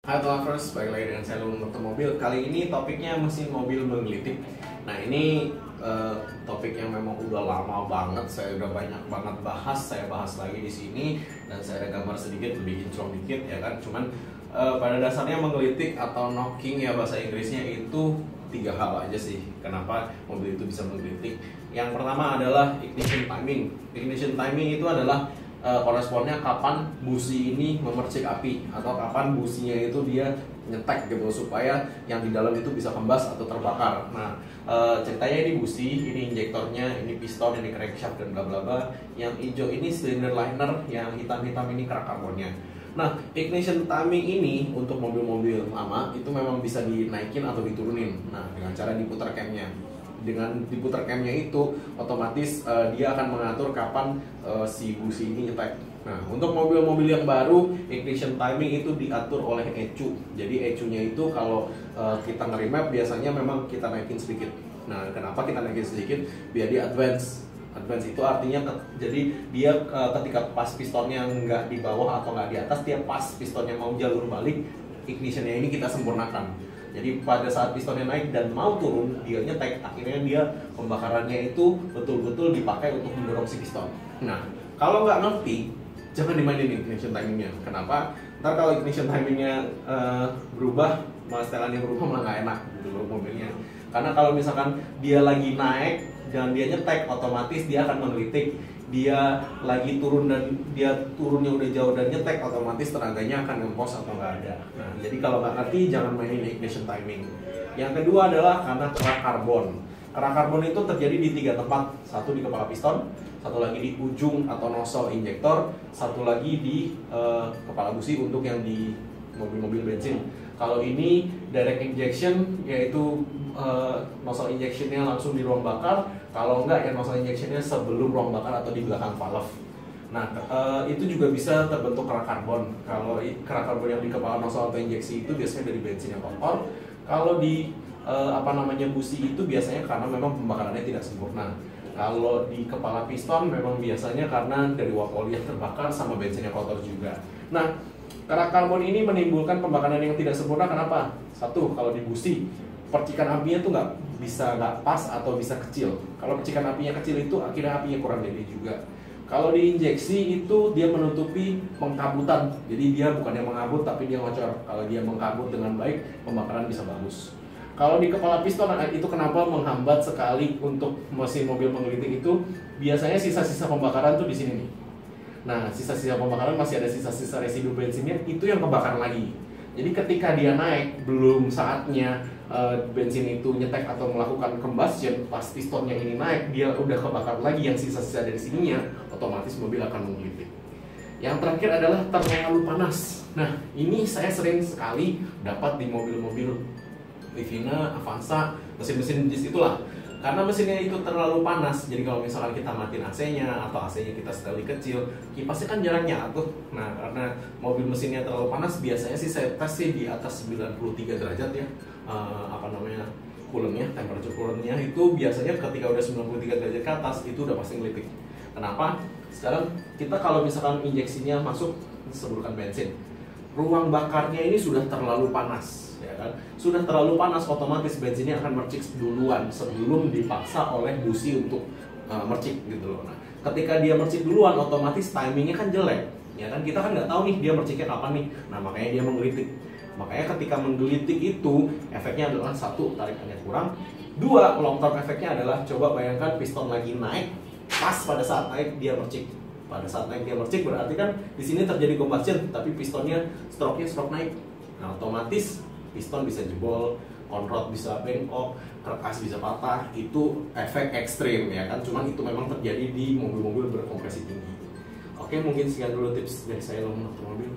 Hai lovers, balik lagi dengan saya Lulung Otomobil. Kali ini topiknya mesin mobil menggelitik. Nah ini topik yang memang udah lama banget, saya udah banyak banget bahas, saya bahas lagi di sini dan saya ada gambar sedikit, lebih kinclong dikit ya kan. Cuman pada dasarnya menggelitik atau knocking ya bahasa Inggrisnya itu tiga hal aja sih. Kenapa mobil itu bisa menggelitik? Yang pertama adalah ignition timing. Ignition timing itu adalah koresponnya kapan busi ini memercik api atau kapan businya itu dia nyetek gitu supaya yang di dalam itu bisa kembas atau terbakar. Nah ceritanya ini busi, ini injektornya, ini piston, ini crankshaft dan bla bla bla. Yang hijau ini cylinder liner, yang hitam-hitam ini kerak karbonnya. Nah ignition timing ini untuk mobil-mobil lama itu memang bisa dinaikin atau diturunin. Nah dengan cara diputar camnya. Dengan diputar camnya itu otomatis dia akan mengatur kapan si busi ini nyetek. Nah untuk mobil-mobil yang baru ignition timing itu diatur oleh ECU. Jadi ECU-nya itu kalau kita nge-remap biasanya memang kita naikin sedikit. Nah kenapa kita naikin sedikit? Biar dia advance. Advance itu artinya jadi dia ketika pas pistonnya nggak di bawah atau nggak di atas, dia pas pistonnya mau jalur balik, ignitionnya ini kita sempurnakan. Jadi pada saat pistonnya naik dan mau turun, dia nyetek, akhirnya dia pembakarannya itu betul-betul dipakai untuk mendorong si piston. Nah, kalau nggak ngerti, jangan dimainin ignition timingnya. Kenapa? Ntar kalau ignition timingnya berubah, setelannya berubah malah nggak enak gitu loh mobilnya. Karena kalau misalkan dia lagi naik dan dia nyetek, otomatis dia akan menggelitik. Dia lagi turun dan dia turunnya udah jauh dan nyetek, otomatis tenaganya akan ngempos atau nggak ada. Nah, jadi kalau nggak ngerti jangan mainin ignition timing. Yang kedua adalah karena kerak karbon. Kerak karbon itu terjadi di tiga tempat. Satu di kepala piston, satu lagi di ujung atau nozzle injektor, satu lagi di kepala busi untuk yang di mobil-mobil bensin. Kalau ini direct injection, yaitu nozzle injectionnya langsung di ruang bakar. Kalau enggak ya nozzle injectionnya sebelum ruang bakar atau di belakang valve. Nah itu juga bisa terbentuk kerak karbon. Kalau kerak karbon yang di kepala nozzle atau injeksi itu biasanya dari bensin yang kotor. Kalau di busi itu biasanya karena memang pembakarannya tidak sempurna. Kalau di kepala piston memang biasanya karena dari uap oli yang terbakar sama bensin yang kotor juga. Nah kerak karbon ini menimbulkan pembakaran yang tidak sempurna. Kenapa? Satu, kalau di busi percikan apinya tuh nggak pas atau bisa kecil. Kalau percikan apinya kecil itu akhirnya apinya kurang gede juga. Kalau di injeksi itu dia menutupi pengkabutan, jadi dia bukannya mengabut tapi dia ngocor. Kalau dia mengkabut dengan baik, pembakaran bisa bagus. Kalau di kepala piston itu kenapa menghambat sekali untuk mesin mobil menggelitik itu? Biasanya sisa-sisa pembakaran tuh di sini nih. Nah, sisa-sisa pembakaran masih ada sisa-sisa residu bensinnya, itu yang kebakar lagi. Jadi ketika dia naik, belum saatnya bensin itu nyetek atau melakukan combustion, pas pistonnya ini naik, dia udah kebakar lagi yang sisa-sisa dari sininya, otomatis mobil akan menggelitik. Yang terakhir adalah terlalu panas. Nah, ini saya sering sekali dapat di mobil-mobil Livina, Avanza, mesin-mesin jenis itulah. Karena mesinnya itu terlalu panas, jadi kalau misalkan kita matiin AC-nya atau AC-nya kita sekali kecil, kipasnya kan jarang nyala tuh. Nah, karena mobil mesinnya terlalu panas, biasanya sih saya tes sih di atas 93 derajat ya. Coolant-nya, temperature coolant-nya itu biasanya ketika udah 93 derajat ke atas, itu udah pasti ngelitik. Kenapa? Sekarang kita kalau misalkan injeksinya masuk, semburkan bensin, ruang bakarnya ini sudah terlalu panas. Ya kan? Sudah terlalu panas, otomatis bensinnya akan mercik duluan sebelum dipaksa oleh busi untuk mercik gitu loh. Nah, ketika dia mercik duluan, otomatis timingnya kan jelek. Ya kan, kita kan nggak tahu nih dia merciknya kapan nih. Nah, makanya dia menggelitik. Makanya ketika menggelitik itu efeknya adalah satu, tarikannya kurang. Dua, long term efeknya adalah coba bayangkan piston lagi naik, pas pada saat naik dia mercik. Pada saat naik dia mercik berarti kan di sini terjadi combustion, tapi pistonnya stroke naik. Nah, otomatis piston bisa jebol, on-rod bisa bengkok, kerkas bisa patah. Itu efek ekstrim ya kan, cuman itu memang terjadi di mobil-mobil berkompresi tinggi. Oke, mungkin sekian dulu tips dari saya untuk mobil.